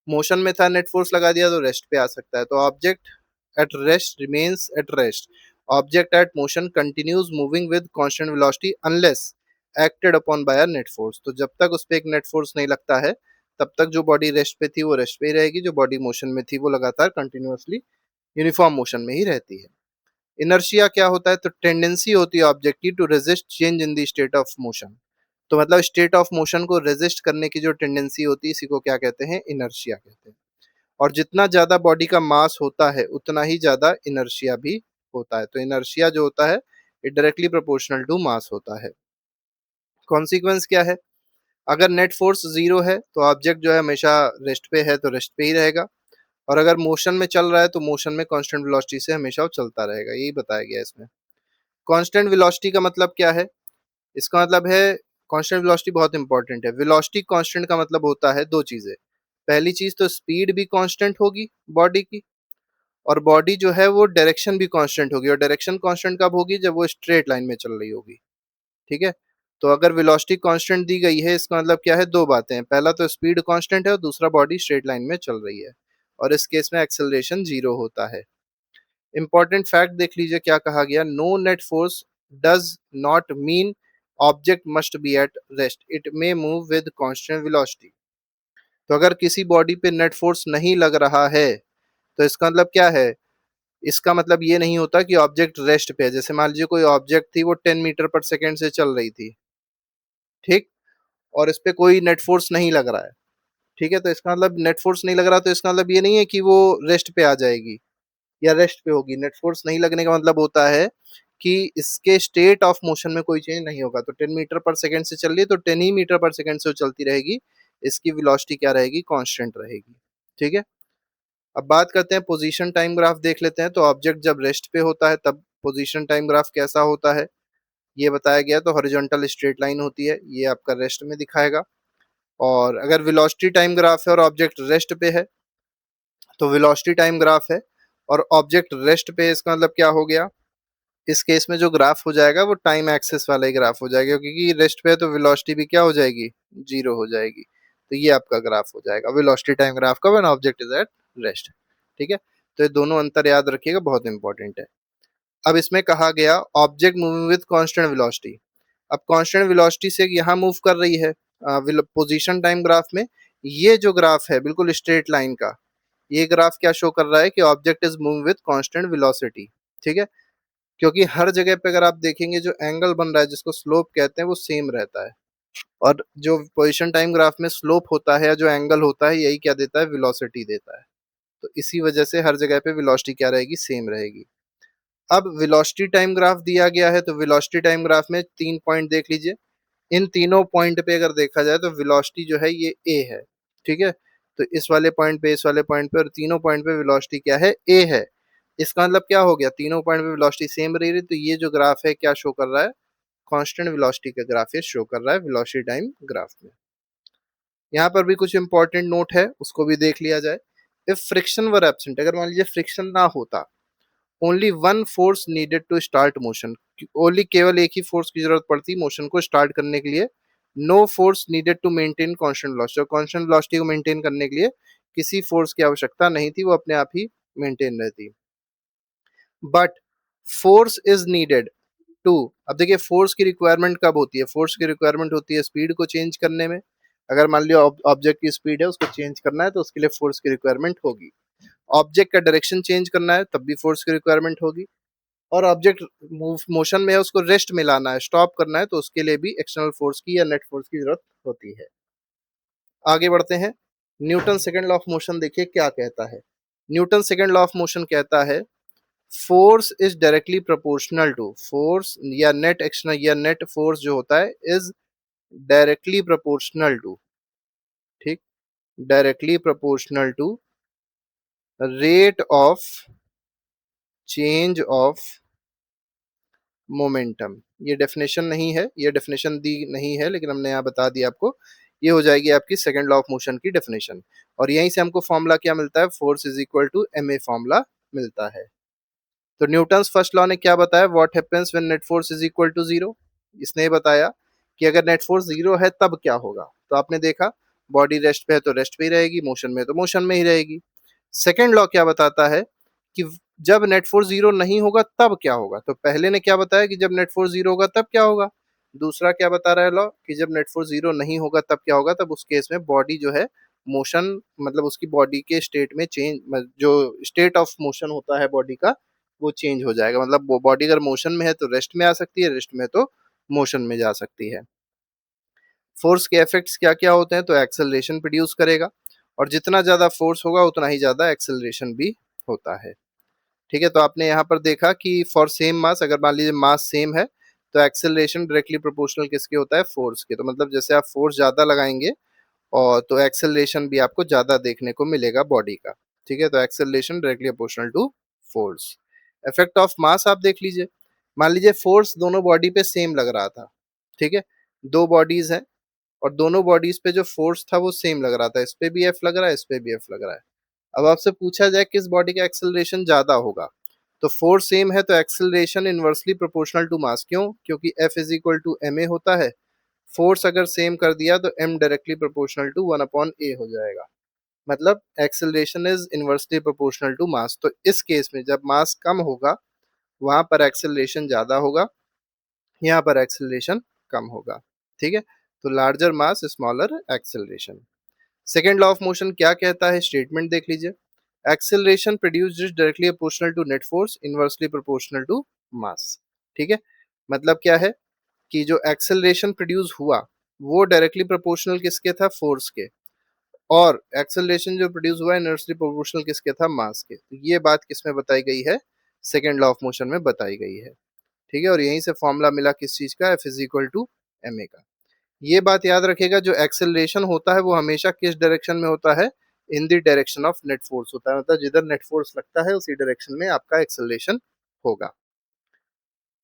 मोशन में था नेट फोर्स लगा दिया तो रेस्ट पे आ सकता है। तो object at rest remains at rest, object at motion continues moving with constant velocity unless acted upon bye a net force. तो जब तक उस पर एक नेट फोर्स नहीं लगता है तब तक जो बॉडी रेस्ट पे थी वो रेस्ट पे ही रहेगी, जो बॉडी मोशन में थी वो लगातार कंटिन्यूअसली यूनिफॉर्म मोशन में ही रहती है। इनर्शिया क्या होता है, तो टेंडेंसी होती है ऑब्जेक्ट की to resist change in the state of motion. तो मतलब स्टेट ऑफ मोशन को रेजिस्ट करने की जो टेंडेंसी होती है इसी को क्या कहते हैं, इनर्शिया कहते हैं। और जितना ज्यादा बॉडी का मास होता है उतना ही ज्यादा इनर्शिया भी होता है। तो इनर्शिया जो होता है ये डायरेक्टली प्रोपोर्शनल टू मास होता है। कॉन्सिक्वेंस क्या है, अगर नेट फोर्स जीरो है तो ऑब्जेक्ट जो है हमेशा रेस्ट पे है तो रेस्ट पे ही रहेगा, और अगर मोशन में चल रहा है तो मोशन में कांस्टेंट वेलोसिटी से हमेशा वो चलता रहेगा, यही बताया गया है इसमें। कांस्टेंट वेलोसिटी का मतलब क्या है, इसका मतलब है, कांस्टेंट वेलोसिटी बहुत इंपॉर्टेंट है। वेलोसिटी कांस्टेंट का मतलब होता है दो चीजें, पहली चीज तो स्पीड भी कांस्टेंट होगी बॉडी की, और बॉडी जो है वो डायरेक्शन भी कांस्टेंट होगी, और डायरेक्शन कांस्टेंट कब होगी, जब वो स्ट्रेट लाइन में चल रही होगी। ठीक है, तो अगर वेलोसिटी कांस्टेंट दी गई है इसका मतलब क्या है, दो बातें हैं, पहला तो स्पीड कांस्टेंट है और दूसरा बॉडी स्ट्रेट लाइन में चल रही है, और इस केस में एक्सेलरेशन जीरो होता है। इंपॉर्टेंट फैक्ट देख लीजिए क्या कहा गया, no net force does not mean object must be at rest, it may move with constant velocity. तो अगर किसी बॉडी पे नेट फोर्स नहीं लग रहा है तो इसका मतलब क्या है, इसका मतलब ये नहीं होता कि ऑब्जेक्ट रेस्ट पे है। जैसे मान लीजिए कोई ऑब्जेक्ट थी वो 10 मीटर पर सेकेंड से चल रही थी, ठीक, और इस पे कोई नेट फोर्स नहीं लग रहा है, ठीक है, तो इसका मतलब नेट फोर्स नहीं लग रहा, तो इसका मतलब ये नहीं है कि वो रेस्ट पे आ जाएगी या रेस्ट पे होगी। नेट फोर्स नहीं लगने का मतलब होता है कि इसके स्टेट ऑफ मोशन में कोई चेंज नहीं होगा। तो 10 मीटर पर सेकंड से चल रही है तो 10 ही मीटर पर सेकंड से वो चलती रहेगी, इसकी वेलोसिटी क्या रहेगी, कांस्टेंट रहेगी। ठीक है। अब बात करते हैं पोजीशन टाइम ग्राफ देख लेते हैं। तो ऑब्जेक्ट जब रेस्ट पे होता है तब पोजीशन टाइम ग्राफ कैसा होता है ये बताया गया। तो हॉरिजॉन्टल स्ट्रेट लाइन होती है, ये आपका रेस्ट में दिखाएगा। और अगर वेलोसिटी टाइम ग्राफ है और ऑब्जेक्ट रेस्ट पे है तो वेलोसिटी टाइम ग्राफ है, और ऑब्जेक्ट रेस्ट पे है, इसका मतलब क्या हो गया, इस केस में जो ग्राफ हो जाएगा वो टाइम एक्सिस वाला ही ग्राफ हो जाएगा, क्योंकि रेस्ट पे है तो वेलोसिटी भी क्या हो जाएगी, जीरो हो जाएगी। तो ये आपका ग्राफ हो जाएगा वेलोसिटी टाइम ग्राफ का when object is at rest. ठीक है। तो ये दोनों अंतर याद रखिएगा, बहुत इंपॉर्टेंट है। अब इसमें कहा गया object moving with constant velocity. अब कांस्टेंट वेलोसिटी से यहाँ मूव कर रही है पोजीशन टाइम ग्राफ में। ये जो ग्राफ है बिल्कुल स्ट्रेट लाइन का, ये ग्राफ क्या शो कर रहा है कि object is moving with constant velocity. ठीक है। क्योंकि हर जगह पे अगर आप देखेंगे जो एंगल बन रहा है जिसको स्लोप कहते हैं वो सेम रहता है, और जो पोजीशन टाइम ग्राफ में स्लोप होता है या जो एंगल होता है यही क्या देता है, वेलोसिटी देता है। तो इसी वजह से हर जगह पे वेलोसिटी क्या रहेगी, सेम रहेगी। अब वेलोसिटी टाइम ग्राफ दिया गया है तो वेलोसिटी टाइम ग्राफ में 3 पॉइंट देख लीजिए। इन तीनों पॉइंट पे अगर देखा जाए तो वेलोसिटी जो है ये ए है। ठीक है। तो इस वाले पॉइंट पे, इस वाले पॉइंट पे और तीनों पॉइंट पे वेलोसिटी क्या है, ए है। इसका मतलब क्या हो गया, तीनों पॉइंट पे वेलोसिटी सेम रही। तो ये जो ग्राफ है क्या शो कर रहा है, कांस्टेंट वेलोसिटी का ग्राफ ये शो कर रहा है वेलोसिटी टाइम ग्राफ में। यहाँ पर भी कुछ इंपॉर्टेंट नोट है, उसको भी देख लिया जाए। इफ फ्रिक्शन वर एब्सेंट, अगर मान लीजिए फ्रिक्शन ना होता, only one force needed to start motion, only केवल एक ही फोर्स की जरूरत पड़ती मोशन को स्टार्ट करने के लिए। No force needed to maintain constant velocity, और कांस्टेंट वेलोसिटी को मेंटेन करने के लिए किसी फोर्स की आवश्यकता नहीं थी, वो अपने आप ही मेंटेन रहती। But force is needed to, अब देखिए फोर्स की रिक्वायरमेंट कब होती है, फोर्स की रिक्वायरमेंट होती है स्पीड को चेंज करने में। अगर मान लिया ऑब्जेक्ट की स्पीड है उसको चेंज करना है तो उसके लिए फोर्स की रिक्वायरमेंट होगी। ऑब्जेक्ट का डायरेक्शन चेंज करना है तब भी फोर्स की रिक्वायरमेंट होगी। और ऑब्जेक्ट मूव मोशन में है उसको रेस्ट में लाना है, स्टॉप करना है, तो उसके लिए भी एक्सटर्नल फोर्स की या नेट फोर्स की जरूरत होती है। आगे बढ़ते हैं। Newton second law of motion देखिए क्या कहता है। Newton second law of motion कहता है force is directly proportional to, force या नेट एक्सटर्नल या नेट फोर्स जो होता है इज डायरेक्टली प्रोपोर्शनल टू, ठीक, directly proportional to rate of change of momentum. ये डेफिनेशन नहीं है, ये डेफिनेशन दी नहीं है, लेकिन हमने यहाँ बता दिया आपको। ये हो जाएगी आपकी सेकंड लॉ ऑफ मोशन की डेफिनेशन। और यहीं से हमको फॉर्मूला क्या मिलता है, force is equal to M A formula मिलता है। तो न्यूटन्स फर्स्ट लॉ ने क्या बताया, what happens when net force is equal to zero. इसने बताया कि अगर नेट फोर्स जीरो है तब क्या होगा। तो आपने देखा बॉडी रेस्ट पे है तो रेस्ट पे ही रहेगी, मोशन में तो मोशन में ही रहेगी। सेकेंड लॉ क्या बताता है कि जब नेट फोर्स जीरो नहीं होगा तब क्या होगा। तो पहले ने क्या बताया कि जब नेट फोर्स जीरो होगा तब क्या होगा। दूसरा क्या बता रहा है लॉ कि जब नेट फोर्स जीरो नहीं होगा तब क्या होगा, तब उस केस में बॉडी जो है मोशन, मतलब उसकी बॉडी के स्टेट में चेंज, जो स्टेट ऑफ मोशन होता है बॉडी का वो चेंज हो जाएगा। मतलब वो बॉडी अगर मोशन में है तो रेस्ट में आ सकती है, रेस्ट में तो मोशन में जा सकती है। फोर्स के इफेक्ट्स क्या क्या होते हैं, तो एक्सेलरेशन प्रोड्यूस करेगा, और जितना ज्यादा फोर्स होगा उतना ही ज्यादा एक्सेलरेशन भी होता है। ठीक है। तो आपने यहाँ पर देखा कि फॉर सेम मास, अगर मान लीजिए मास सेम है तो एक्सेलरेशन डायरेक्टली प्रोपोर्शनल किसके होता है, फोर्स के। तो मतलब जैसे आप फोर्स ज्यादा लगाएंगे और तो एक्सेलरेशन भी आपको ज्यादा देखने को मिलेगा बॉडी का। ठीक है। तो acceleration directly proportional to force. Effect of mass आप देख लीजिए, मान लीजिए फोर्स दोनों बॉडी पे सेम लग रहा था। ठीक है। दो बॉडीज हैं और दोनों बॉडीज पे जो फोर्स था वो सेम लग रहा था, इस पे भी एफ लग रहा है, इस पे भी एफ लग रहा है। अब आपसे पूछा जाए किस बॉडी का एक्सेलरेशन ज्यादा होगा, तो फोर्स सेम है तो acceleration inversely proportional to mass. क्यों, क्योंकि F is equal to M A होता है। फोर्स अगर सेम कर दिया तो M directly proportional to one upon A हो जाएगा। मतलब acceleration is inversely proportional to mass. तो इस केस में जब मास कम होगा वहां पर एक्सेलरेशन ज्यादा होगा, यहाँ पर एक्सेलरेशन कम होगा। ठीक है। तो larger mass smaller acceleration. Second law of motion क्या कहता है, स्टेटमेंट देख लीजिए। Acceleration produced is directly proportional to net force inversely proportional to mass. ठीक है। मतलब क्या है कि जो एक्सेलरेशन प्रोड्यूस हुआ वो डायरेक्टली प्रोपोर्शनल किसके था, फोर्स के, और एक्सेलरेशन जो प्रोड्यूस हुआ इनवर्सली प्रोपोर्शनल किसके था, मास के। तो ये बात किसमें बताई गई है, सेकेंड लॉ ऑफ मोशन में बताई गई है। ठीक है। और यहीं से फॉर्मूला मिला किस चीज का, F is equal to M A का। ये बात याद रखेगा जो एक्सेलरेशन होता है वो हमेशा किस डायरेक्शन में होता है, in the direction of net force होता है, मतलब जिधर नेट फोर्स लगता है उसी डायरेक्शन में आपका एक्सेलरेशन होगा।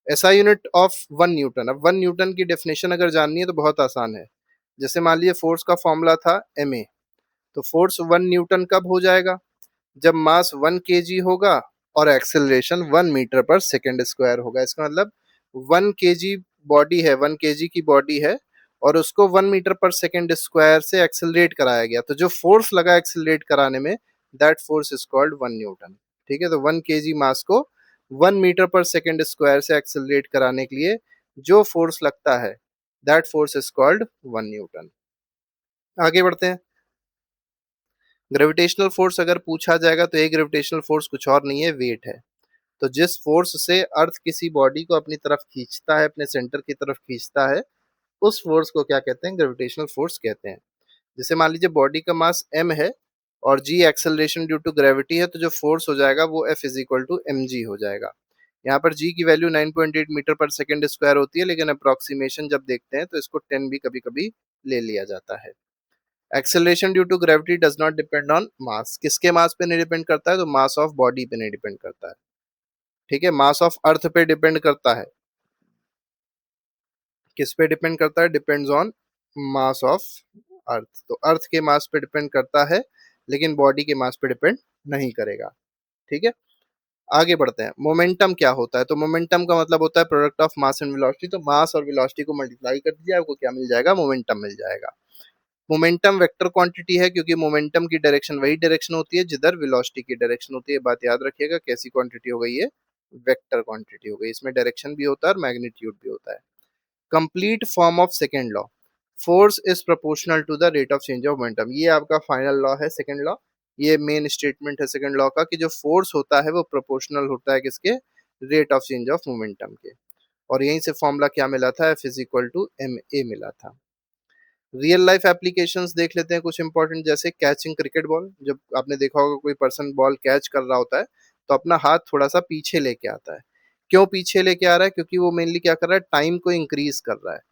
SI unit of 1 Newton. अब 1 न्यूटन की डेफिनेशन अगर जाननी है तो बहुत आसान है। जैसे मान लीजिए फोर्स का फॉर्मूला था ma, तो फोर्स 1 न्यूटन कब हो जाएगा? जब मास 1 kg होगा और acceleration 1 metre per second square होगा। इसका मतलब 1 kg बॉडी है, 1 kg की बॉडी है और उसको 1 मीटर पर सेकेंड स्क्वायर से एक्सेलरेट कराया गया, तो जो फोर्स लगा एक्सेलरेट कराने में, that force is called 1 Newton. ठीक है, तो 1 kg मास को 1 मीटर पर सेकेंड स्क्वायर से एक्सेलरेट कराने के लिए जो फोर्स लगता है, that force is called 1 Newton. आगे बढ़ते हैं। ग्रेविटेशनल फोर्स अगर पूछा जाएगा तो ये ग्रेविटेशनल फोर्स कुछ और नहीं है, वेट है। तो जिस फोर्स से अर्थ किसी बॉडी को अपनी तरफ खींचता है, अपने सेंटर की तरफ खींचता है, उस फोर्स को क्या कहते हैं? ग्रेविटेशनल फोर्स कहते हैं। जैसे मान लीजिए बॉडी का मास m है और g acceleration due to gravity है, तो जो फोर्स हो जाएगा वो F is equal to mg हो जाएगा। यहाँ पर g की value 9.8 metre per second square होती है, लेकिन अप्रोक्सीमेशन जब देखते हैं तो इसको 10 भी कभी कभी ले लिया जाता है। Acceleration due to gravity does not depend on mass. किसके मास पे नहीं डिपेंड करता है? तो मास ऑफ बॉडी पे नहीं डिपेंड करता है। ठीक है, मास ऑफ अर्थ पे डिपेंड करता है। किस पे डिपेंड करता है? Depends on mass of earth. तो अर्थ के मास पे डिपेंड करता है, लेकिन बॉडी के मास पे डिपेंड नहीं करेगा। ठीक है, आगे बढ़ते हैं। मोमेंटम क्या होता है? तो मोमेंटम का मतलब होता है product of mass and velocity. तो मास और वेलोसिटी को मल्टीप्लाई कर दीजिए, आपको क्या मिल जाएगा? मोमेंटम मिल जाएगा। मोमेंटम वेक्टर क्वांटिटी है, क्योंकि मोमेंटम की डायरेक्शन वही डायरेक्शन होती है जिधर वेलोसिटी की डायरेक्शन होती है। बात याद रखिएगा, कैसी क्वांटिटी हो गई है? वेक्टर क्वांटिटी हो गई। इसमें डायरेक्शन भी होता है और मैग्नीट्यूड भी होता है। Complete form of second law, force is proportional to the rate of change of momentum. ये आपका फाइनल लॉ है, सेकेंड लॉ। ये मेन स्टेटमेंट है सेकेंड लॉ का, कि जो फोर्स होता है वो प्रोपोर्शनल होता है किसके? Rate of change of momentum के। और यहीं से फॉर्मूला क्या मिला था? F is equal to ma मिला था। रियल लाइफ एप्लीकेशंस देख लेते हैं कुछ इंपॉर्टेंट, जैसे कैचिंग क्रिकेट बॉल। जब आपने देखा होगा कोई पर्सन बॉल कैच कर रहा होता है तो अपना हाथ थोड़ा सा पीछे लेके आता है। क्यों पीछे लेके आ रहा है? क्योंकि वो मेनली क्या कर रहा है? टाइम को इंक्रीज कर रहा है।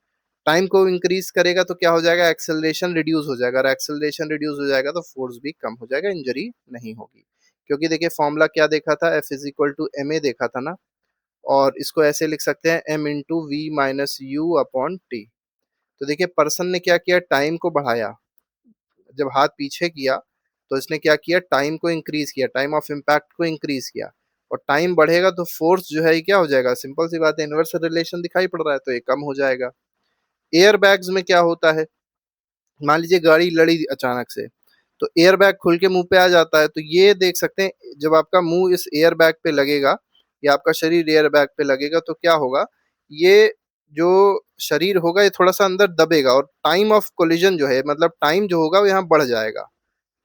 टाइम को इंक्रीज करेगा तो क्या हो जाएगा? एक्सेलरेशन रिड्यूस हो जाएगा, और एक्सेलरेशन रिड्यूस हो जाएगा तो फोर्स भी कम हो जाएगा, इंजरी नहीं होगी। क्योंकि देखिए फॉर्मूला क्या देखा था? F is equal to ma देखा था ना, और इसको ऐसे लिख सकते हैं m into V minus U upon T. तो देखिए पर्सन ने क्या किया? टाइम को बढ़ाया। जब हाथ पीछे किया तो इसने क्या किया? टाइम को इंक्रीज किया, टाइम ऑफ इम्पैक्ट को इंक्रीज किया। और टाइम बढ़ेगा तो फोर्स जो है ये क्या हो जाएगा? सिंपल सी बात है, इनवर्स रिलेशन दिखाई पड़ रहा है, तो ये कम हो जाएगा। एयर बैग्स में क्या होता है? मान लीजिए गाड़ी लड़ी अचानक से, तो एयर बैग खुल के मुंह पे आ जाता है। तो ये देख सकते हैं, जब आपका मुंह इस एयर बैग पे लगेगा या आपका शरीर एयर बैग पे लगेगा तो क्या होगा? ये जो शरीर होगा ये थोड़ा सा अंदर दबेगा, और टाइम ऑफ कोलिजन जो है, मतलब टाइम जो होगा वो यहाँ बढ़ जाएगा।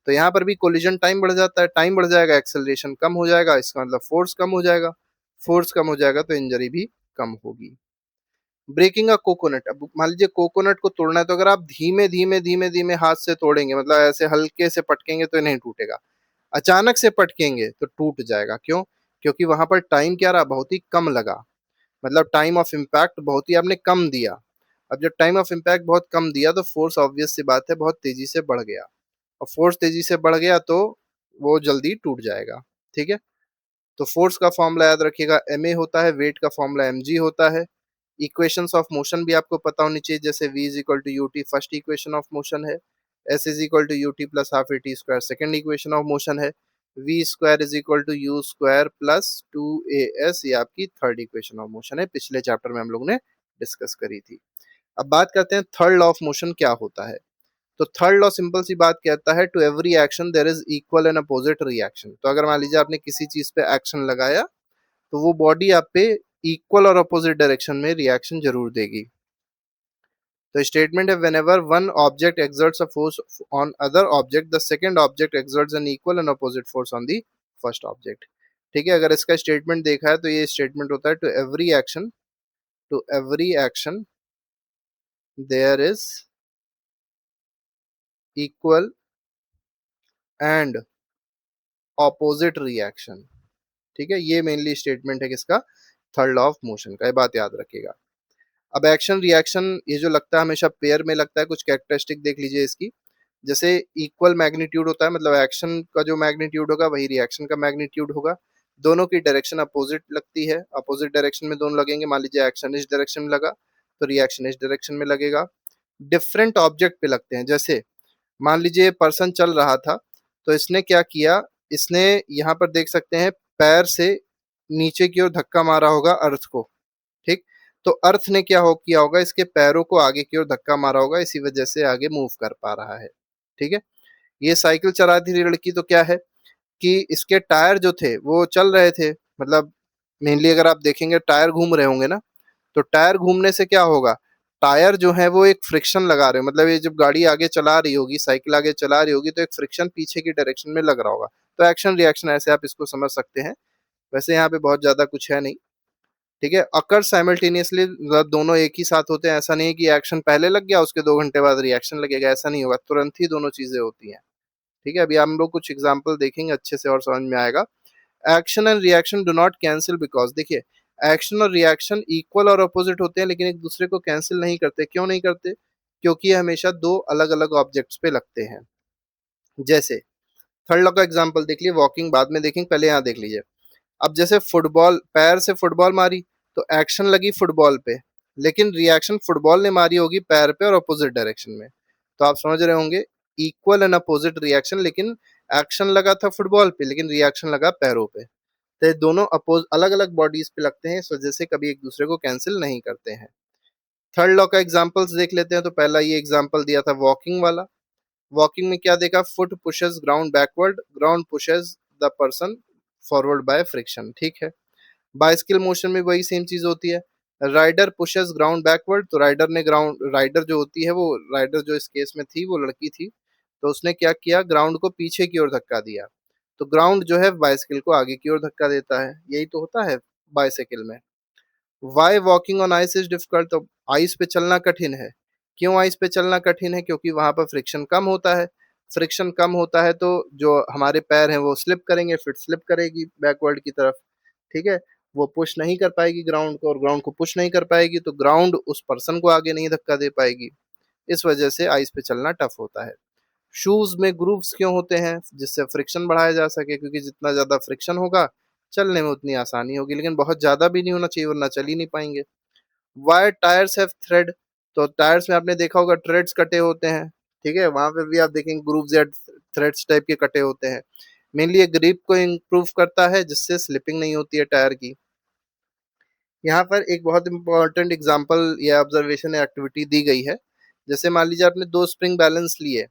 तो यहाँ पर भी कोलिजन टाइम बढ़ जाता है, टाइम बढ़ जाएगा, एक्सेलरेशन कम हो जाएगा, इसका मतलब फोर्स कम हो जाएगा। फोर्स कम हो जाएगा तो इंजरी भी कम होगी। Breaking a coconut. अब मान लीजिए कोकोनट को तोड़ना है, तो अगर आप धीमे धीमे धीमे धीमे हाथ से तोड़ेंगे, मतलब ऐसे हल्के से पटकेंगे तो नहीं टूटेगा। अचानक से पटकेंगे तो टूट जाएगा। क्यों? क्योंकि वहां पर टाइम क्या रहा? बहुत ही कम लगा, मतलब टाइम ऑफ इम्पैक्ट बहुत ही आपने कम दिया। अब जब टाइम ऑफ इम्पैक्ट बहुत कम दिया तो फोर्स ऑब्वियस सी बात है बहुत तेजी से बढ़ गया, और फोर्स तेजी से बढ़ गया तो वो जल्दी टूट जाएगा। ठीक है, तो फोर्स का फॉर्मूला याद रखिएगा, ma होता है, वेट का फॉर्मूला mg होता है। इक्वेशंस ऑफ मोशन भी आपको पता होनी चाहिए, जैसे v is equal to ut first equation of motion है, s is equal to ut plus half at square second equation of motion है, v square is equal to u square plus 2as ये आपकी third equation of motion है, पिछले chapter में हम लोग ने डिस्कस करी थी। अब बात करते हैं थर्ड लॉ ऑफ मोशन क्या होता है। तो थर्ड लॉ सिंपल सी बात कहता है, to every action there is equal and opposite reaction. तो अगर मान लीजिए आपने किसी चीज पे एक्शन लगाया तो वो बॉडी आप पे इक्वल और अपोजिट डायरेक्शन में रिएक्शन जरूर देगी। तो स्टेटमेंट है, whenever one object exerts a force on other object the second object exerts an equal and opposite force on the first object. ठीक है, अगर इसका स्टेटमेंट देखा है तो ये स्टेटमेंट होता है, to every action there is equal and opposite reaction. ठीक है, ये मेनली स्टेटमेंट है किसका? थर्ड लॉ ऑफ मोशन का, ये बात याद रखिएगा। अब एक्शन रिएक्शन ये जो लगता है हमेशा पेयर में लगता है, कुछ कैरेक्टरिस्टिक देख लीजिए इसकी। जैसे इक्वल मैग्नीट्यूड होता है, मतलब एक्शन का जो मैग्नीट्यूड होगा वही रिएक्शन का मैग्नीट्यूड होगा। दोनों की डायरेक्शन अपोजिट लगती है, अपोजिट डायरेक्शन में दोनों लगेंगे। मान लीजिए एक्शन इस डायरेक्शन में लगा तो रिएक्शन इस डायरेक्शन में लगेगा। डिफरेंट ऑब्जेक्ट पे लगते हैं, जैसे मान लीजिए पर्सन चल रहा था, तो इसने क्या किया, इसने यहाँ पर देख सकते हैं पैर से नीचे की ओर धक्का मारा होगा अर्थ को, ठीक। तो अर्थ ने क्या हो किया होगा, इसके पैरों को आगे की ओर धक्का मारा होगा, इसी वजह से आगे मूव कर पा रहा है, ठीक है। ये साइकिल चला रही थी लड़की, तो क्या है कि इसके टायर जो थे वो चल रहे थे, मतलब मेनली अगर आप देखेंगे टायर घूम रहे होंगे ना, तो टायर घूमने से क्या होगा, टायर जो है वो एक फ्रिक्शन लगा रहे हो, मतलब ये जब गाड़ी आगे चला रही होगी, साइकिल आगे चला रही होगी, तो एक फ्रिक्शन पीछे की डायरेक्शन में लग रहा होगा। तो एक्शन रिएक्शन ऐसे आप इसको समझ सकते हैं। वैसे यहाँ पे बहुत ज्यादा कुछ है नहीं, ठीक है। अकर साइमल्टेनियसली, मतलब दोनों एक ही साथ होते हैं, ऐसा नहीं है कि एक्शन पहले लग गया उसके 2 घंटे बाद रिएक्शन लगेगा, ऐसा नहीं होगा, तुरंत ही दोनों चीजें होती हैं, ठीक है। अभी हम लोग कुछ एग्जाम्पल देखेंगे, अच्छे से और समझ में आएगा। Action and reaction do not cancel because, देखिए एक्शन और रिएक्शन इक्वल और अपोजिट होते हैं, लेकिन एक दूसरे को कैंसिल नहीं करते। क्यों नहीं करते? क्योंकि ये हमेशा दो अलग अलग ऑब्जेक्ट्स पे लगते हैं। जैसे थर्ड लॉ का एग्जांपल देख लीजिए, वॉकिंग बाद में देखेंगे, पहले यहाँ देख लीजिए। अब जैसे फुटबॉल, पैर से फुटबॉल मारी तो एक्शन लगी फुटबॉल पे, लेकिन रिएक्शन फुटबॉल ने मारी होगी पैर पे और अपोजिट डायरेक्शन में। तो आप समझ रहे होंगे, इक्वल एंड अपोजिट रिएक्शन, लेकिन एक्शन लगा था फुटबॉल पे लेकिन रिएक्शन लगा पैरों पे। तो ये दोनों अपोज अलग अलग बॉडीज पे लगते हैं, इस वजह से कभी एक दूसरे को कैंसिल नहीं करते हैं। थर्ड लॉ का एग्जांपल्स देख लेते हैं। तो पहला ये एग्जांपल दिया था वॉकिंग वाला। वॉकिंग में क्या देखा, foot pushes ground backward, ground pushes the person forward by friction, ठीक है। बाइसिकल मोशन में वही सेम चीज होती है। राइडर पुशेस ग्राउंड बैकवर्ड, तो राइडर ने ग्राउंड, राइडर जो होती है वो, राइडर जो इस केस में थी वो लड़की थी, तो उसने क्या किया, ग्राउंड को पीछे की ओर धक्का दिया। तो ग्राउंड जो है बाइसिकल को आगे की ओर धक्का देता है, यही तो होता है बाइसिकल में। Why walking on ice is difficult, तो आइस पे चलना कठिन है। क्यों आइस पे चलना कठिन है? क्योंकि वहां पर फ्रिक्शन कम होता है। फ्रिक्शन कम होता है तो जो हमारे पैर हैं वो स्लिप करेंगे, फिर स्लिप करेगी बैकवर्ड की तरफ, ठीक है। वो पुश नहीं कर पाएगी ग्राउंड को, और ग्राउंड को पुश नहीं कर पाएगी तो ग्राउंड उस पर्सन को आगे नहीं धक्का दे पाएगी। इस वजह से आइस पे चलना टफ होता है। शूज में ग्रूव्स क्यों होते हैं? जिससे फ्रिक्शन बढ़ाया जा सके, क्योंकि जितना ज्यादा फ्रिक्शन होगा चलने में उतनी आसानी होगी, लेकिन बहुत ज्यादा भी नहीं होना चाहिए वरना चल ही नहीं पाएंगे। वाई टायर्स हैव थ्रेड, तो टायर्स में आपने देखा होगा थ्रेड्स कटे होते हैं, ठीक है। वहां पे भी आप देखेंगे ग्रूव्स या थ्रेड्स टाइप के कटे होते हैं। मेनली ये ग्रिप को इम्प्रूव करता है, जिससे स्लिपिंग नहीं होती है टायर की। यहाँ पर एक बहुत इंपॉर्टेंट एग्जांपल या ऑब्जर्वेशन या एक्टिविटी दी गई है। जैसे मान लीजिए आपने दो स्प्रिंग बैलेंस लिए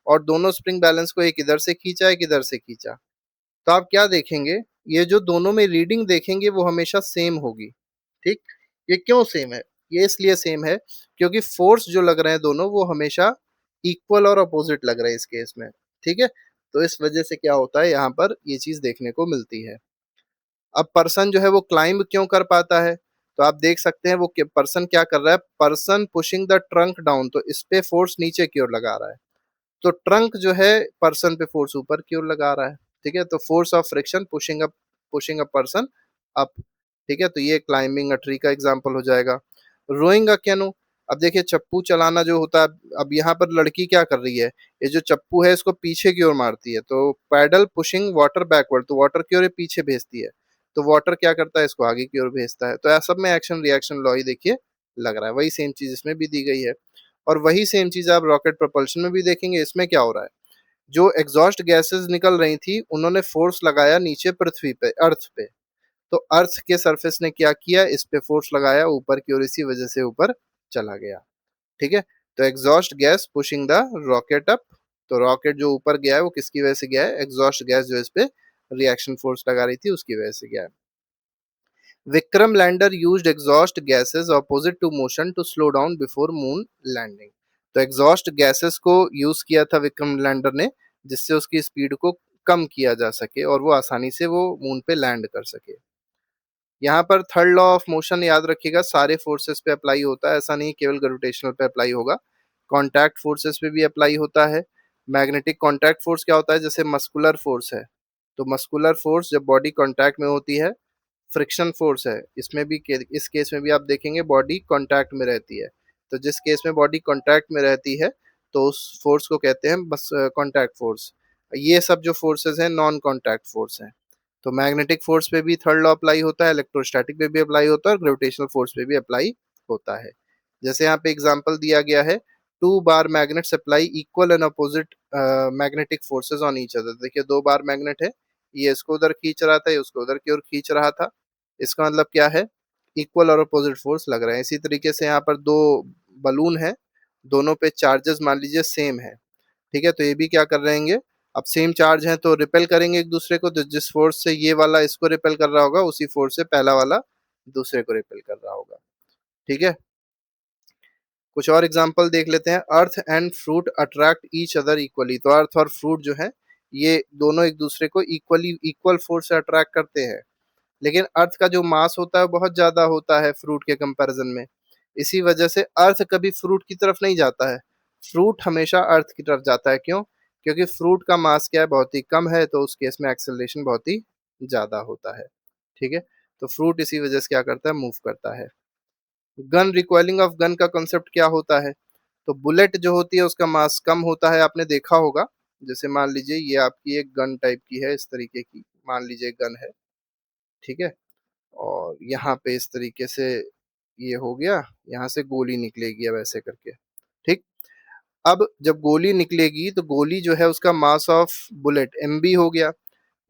और दोनों स्प्रिंग बैलेंस को एक इधर से खींचा एक इधर से खींचा, तो आप क्या देखेंगे, ये जो दोनों में रीडिंग देखेंगे वो हमेशा सेम होगी, ठीक। ये क्यों सेम है? ये इसलिए सेम है क्योंकि फोर्स जो लग रहे हैं दोनों वो हमेशा इक्वल और अपोजिट लग रहे हैं इस केस में, ठीक है। तो इस वजह से क्या होता है, यहाँ पर ये चीज देखने को मिलती है। अब पर्सन जो है वो क्लाइंब क्यों कर पाता है? तो आप देख सकते हैं वो पर्सन क्या कर रहा है, person pushing the trunk down, तो इस पे फोर्स नीचे की ओर लगा रहा है। तो ट्रंक जो है पर्सन पे फोर्स ऊपर की ओर लगा रहा है, ठीक है। तो force of friction pushing a person up, ठीक है। तो ये क्लाइंबिंग अ ट्री का एग्जांपल हो जाएगा। रोइंग अ कैनो, अब देखिए चप्पू चलाना जो होता है, अब यहाँ पर लड़की क्या कर रही है, ये जो चप्पू है इसको पीछे की ओर मारती है, तो पैडल पुशिंग वाटर बैकवर्ड, तो वाटर की ओर ये पीछे भेजती है, तो वाटर क्या करता है, इसको आगे की ओर भेजता है। तो ऐसा सब में एक्शन रिएक्शन लॉ ही देखिए लग रहा है, वही सेम चीज इसमें भी दी गई है। और वही सेम चीज आप रॉकेट प्रोपल्शन में भी देखेंगे। इसमें क्या हो रहा है, जो एग्जॉस्ट गैसेस निकल रही थी उन्होंने फोर्स लगाया नीचे पृथ्वी पे, अर्थ पे, तो अर्थ के सरफेस ने क्या किया, इस पे फोर्स लगाया ऊपर की ओर, इसी वजह से ऊपर चला गया, ठीक है। तो exhaust gas pushing the rocket up, तो रॉकेट जो ऊपर गया है वो किसकी वजह से गया है, एग्जॉस्ट गैस जो इस पे रिएक्शन फोर्स लगा रही थी उसकी वजह से गया है। Vikram lander used exhaust gases opposite to motion to slow down before moon landing, तो एग्जॉस्ट गैसेस को यूज किया था विक्रम लैंडर ने, जिससे उसकी स्पीड को कम किया जा सके और वो आसानी से वो मून पे लैंड कर सके। यहाँ पर थर्ड लॉ ऑफ मोशन याद रखिएगा, सारे फोर्सेस पे अप्लाई होता है, ऐसा नहीं केवल ग्रेविटेशनल पे अप्लाई होगा, कॉन्टैक्ट फोर्सेस पे भी अप्लाई होता है। मैग्नेटिक कॉन्टैक्ट फोर्स क्या होता है, जैसे मस्कुलर फोर्स है, तो मस्कुलर फोर्स जब बॉडी कॉन्टैक्ट में होती है, फ्रिक्शन फोर्स है, इसमें भी इस केस में भी आप देखेंगे बॉडी कॉन्टैक्ट में रहती है। तो जिस केस में बॉडी कॉन्टैक्ट में रहती है तो उस फोर्स को कहते हैं बस कॉन्टैक्ट फोर्स। ये सब जो फोर्सेस हैं नॉन कॉन्टैक्ट फोर्स हैं। तो मैग्नेटिक फोर्स पे भी थर्ड लॉ अप्लाई होता है, इलेक्ट्रोस्टैटिक पे भी अप्लाई होता है और ग्रेविटेशनल फोर्स पे भी अप्लाई होता है। जैसे यहाँ पे एग्जांपल दिया गया है, two bar magnets apply equal and opposite magnetic forces on each other. देखिए दो बार मैग्नेट है, ये इसको उधर खींच रहा था, ये उसको उधर की ओर खींच रहा था। इसका मतलब क्या है, इक्वल और अपोजिट फोर्स लग रहे हैं। इसी तरीके से यहाँ पर दो बलून है, दोनों पे चार्जेस मान लीजिए सेम है, ठीक है, तो ये भी क्या कर रहेंगे, अब सेम चार्ज है तो रिपेल करेंगे एक दूसरे को। तो जिस फोर्स से ये वाला इसको रिपेल कर रहा होगा उसी फोर्स से पहला वाला दूसरे को रिपेल कर रहा होगा, ठीक है। कुछ और एग्जांपल देख लेते हैं। Earth and fruit attract each other equally. तो अर्थ और फ्रूट जो है ये दोनों एक दूसरे को इक्वल फोर्स से अट्रैक्ट करते हैं, लेकिन अर्थ का जो मास होता है बहुत ज्यादा होता है फ्रूट के कंपैरिजन में। इसी वजह से अर्थ कभी फ्रूट की तरफ नहीं जाता है, फ्रूट हमेशा अर्थ की तरफ जाता है। क्यों? क्योंकि फ्रूट का मास क्या है, बहुत ही कम है, तो उस केस में एक्सेलरेशन बहुत ही ज्यादा होता है, ठीक है। तो फ्रूट इसी वजह से क्या करता है, मूव करता है। गन रिकॉइलिंग ऑफ गन का कॉन्सेप्ट क्या होता है, तो बुलेट जो होती है उसका मास कम होता है, आपने देखा होगा। जैसे मान लीजिए ये आपकी एक गन टाइप की है, इस तरीके की मान लीजिए गन है, ठीक है, और यहाँ पे इस तरीके से ये हो गया, यहाँ से गोली निकलेगी अब ऐसे करके, ठीक। अब जब गोली निकलेगी तो गोली जो है उसका मास ऑफ बुलेट एमबी हो गया,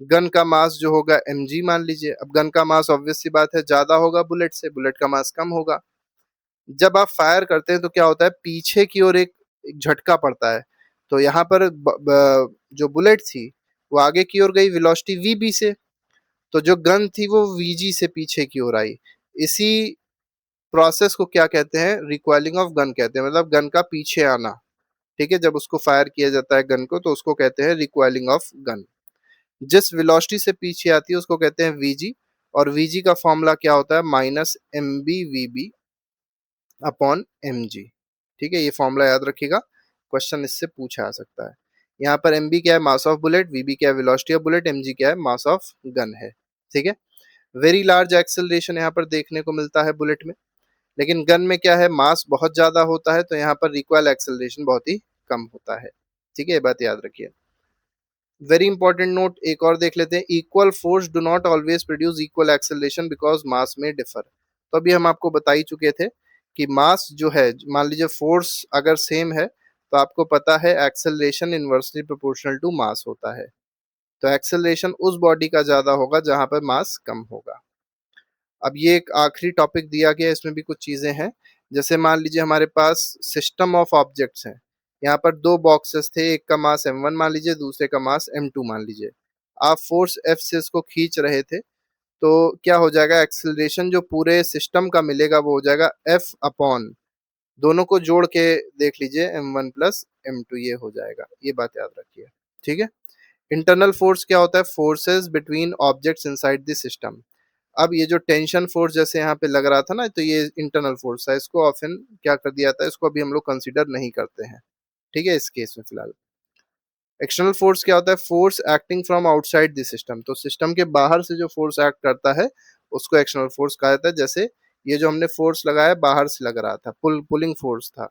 गन का मास जो होगा एमजी मान लीजिए। अब गन का मास ऑब्वियस सी बात है ज्यादा होगा बुलेट से, बुलेट का मास कम होगा। जब आप फायर करते हैं तो क्या होता है, पीछे की ओर एक झटका पड़ता है। तो यहाँ पर जो बुलेट थी वो आगे की ओर गई वेलोसिटी वीबी से, तो जो गन थी वो वीजी से पीछे की ओर आई। इसी प्रोसेस को क्या कहते हैं, रिकॉइलिंग ऑफ गन कहते हैं, मतलब गन का पीछे आना, ठीक है। जब उसको फायर किया जाता है गन को तो उसको कहते हैं रिकॉइलिंग ऑफ गन। जिस वेलोसिटी से पीछे आती है उसको कहते हैं वीजी, और वीजी का फॉर्मूला क्या होता है, minus M B V B upon M G, ठीक है। ये फॉर्मूला याद रखिएगा, क्वेश्चन इससे पूछा आ सकता है। यहाँ पर एम बी क्या है, mass of bullet, V B क्या है, velocity of bullet, M G क्या है, मास ऑफ गन है, ठीक है। वेरी लार्ज एक्सेलरेशन यहाँ पर देखने को मिलता है बुलेट में, लेकिन गन में क्या है, मास बहुत ज्यादा होता है, तो यहाँ पर रिकॉइल एक्सेलरेशन बहुत ही कम होता है, ठीक है। ये बात याद रखिए। वेरी इंपॉर्टेंट नोट एक और देख लेते हैं, equal force do not always produce equal acceleration because mass में डिफर। तो अभी हम आपको बता ही चुके थे कि मास जो है, मान लीजिए फोर्स अगर सेम है तो आपको पता है acceleration inversely proportional to mass होता है। तो एक्सेलरेशन उस बॉडी का ज्यादा होगा जहां पर मास कम होगा। अब ये एक आखिरी टॉपिक दिया गया है, इसमें भी कुछ चीजें हैं। जैसे मान लीजिए हमारे पास सिस्टम ऑफ ऑब्जेक्ट्स हैं, यहाँ पर दो बॉक्सेस थे, एक का मास m1 मान लीजिए, दूसरे का मास m2 मान लीजिए। आप फोर्स F से इसको खींच रहे थे, तो क्या हो जाएगा, एक्सेलरेशन जो पूरे सिस्टम का मिलेगा वो हो जाएगा F अपॉन, दोनों को जोड़ के देख लीजिए m1 प्लस m2, ये हो जाएगा। ये बात याद रखिए, ठीक है। इंटरनल फोर्स क्या होता है, forces between objects inside the system. अब ये जो टेंशन फोर्स जैसे यहाँ पे लग रहा था ना, तो ये इंटरनल फोर्स है, इसको ऑफन क्या कर दिया था, इसको अभी हम लोग कंसीडर नहीं करते हैं, ठीक है, इस केस में फिलहाल। एक्सटर्नल फोर्स क्या होता है, force acting from outside the system. तो सिस्टम के बाहर से जो फोर्स एक्ट करता है उसको एक्सटर्नल फोर्स कहा जाता है। जैसे ये जो हमने फोर्स लगाया बाहर से लग रहा था, पुलिंग फोर्स था,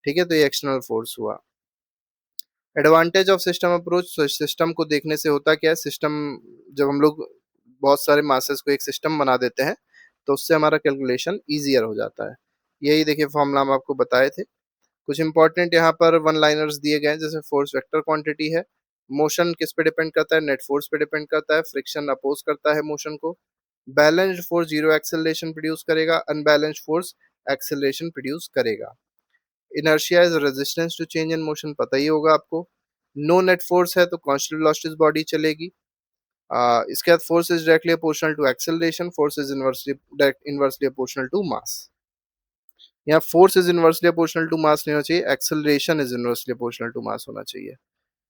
ठीक है, तो ये एक्सटर्नल फोर्स हुआ। Advantage of system approach, system को देखने से होता क्या है, सिस्टम जब हम लोग बहुत सारे मासेस को एक सिस्टम बना देते हैं तो उससे हमारा कैलकुलेशन ईजियर हो जाता है। यही देखिए फॉर्मूला हम आपको बताए थे। कुछ इंपॉर्टेंट यहाँ पर वन लाइनर्स दिए गए हैं, जैसे फोर्स वेक्टर क्वांटिटी है, मोशन किस पे डिपेंड करता है, नेट फोर्स पे डिपेंड करता है, फ्रिक्शन अपोज करता है मोशन को, balanced force zero acceleration produce करेगा, अनबैलेंस्ड फोर्स एक्सेलरेशन प्रोड्यूस करेगा। Inertia is resistance to change in motion, पता ही होगा आपको। नो नेट फोर्स है तो कांस्टेंट वेलोसिटी बॉडी चलेगी। इसके बाद force is directly proportional to acceleration, force is inversely proportional to mass. यहाँ force is inversely proportional to mass नहीं होना चाहिए, acceleration is inversely proportional to mass होना चाहिए,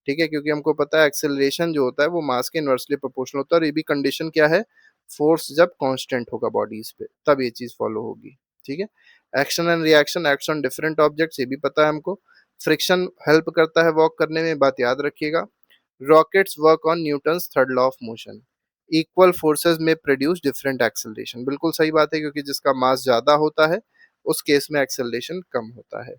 ठीक है। क्योंकि हमको पता है एक्सेलरेशन जो होता है वो मास के इनवर्सली प्रोपोर्शनल होता है, और ये भी कंडीशन क्या है, फोर्स जब कांस्टेंट होगा बॉडीज पे तब ये चीज फॉलो होगी, ठीक है। Action and reaction, act on different objects, ये भी पता है हमको। फ्रिक्शन हेल्प करता है वॉक करने में, बात याद रखिएगा। Rockets work on Newton's third law of motion, equal forces में प्रोड्यूस डिफरेंट एक्सेलरेशन, बिल्कुल सही बात है, क्योंकि जिसका मास ज्यादा होता है उस केस में एक्सेलरेशन कम होता है।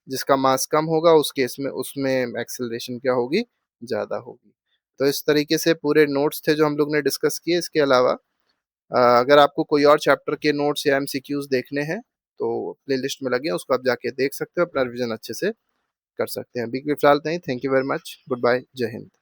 जिसका मास कम होगा उस केस में उसमें एक्सेलरेशन क्या होगी, ज़्यादा होगी। तो इस तरीके से पूरे नोट्स थे जो हम लोग ने डिस्कस किए। इसके अलावा अगर आपको कोई और चैप्टर के नोट्स या एमसीक्यूज़ देखने हैं, तो प्लेलिस्ट में लगे हैं, उसको आप जाके देख सकते हो, अपना रिविज़न अच्छे से कर सकते हैं। अभी के लिए फिलहाल नहीं, thank you very much, good bye, जय हिंद।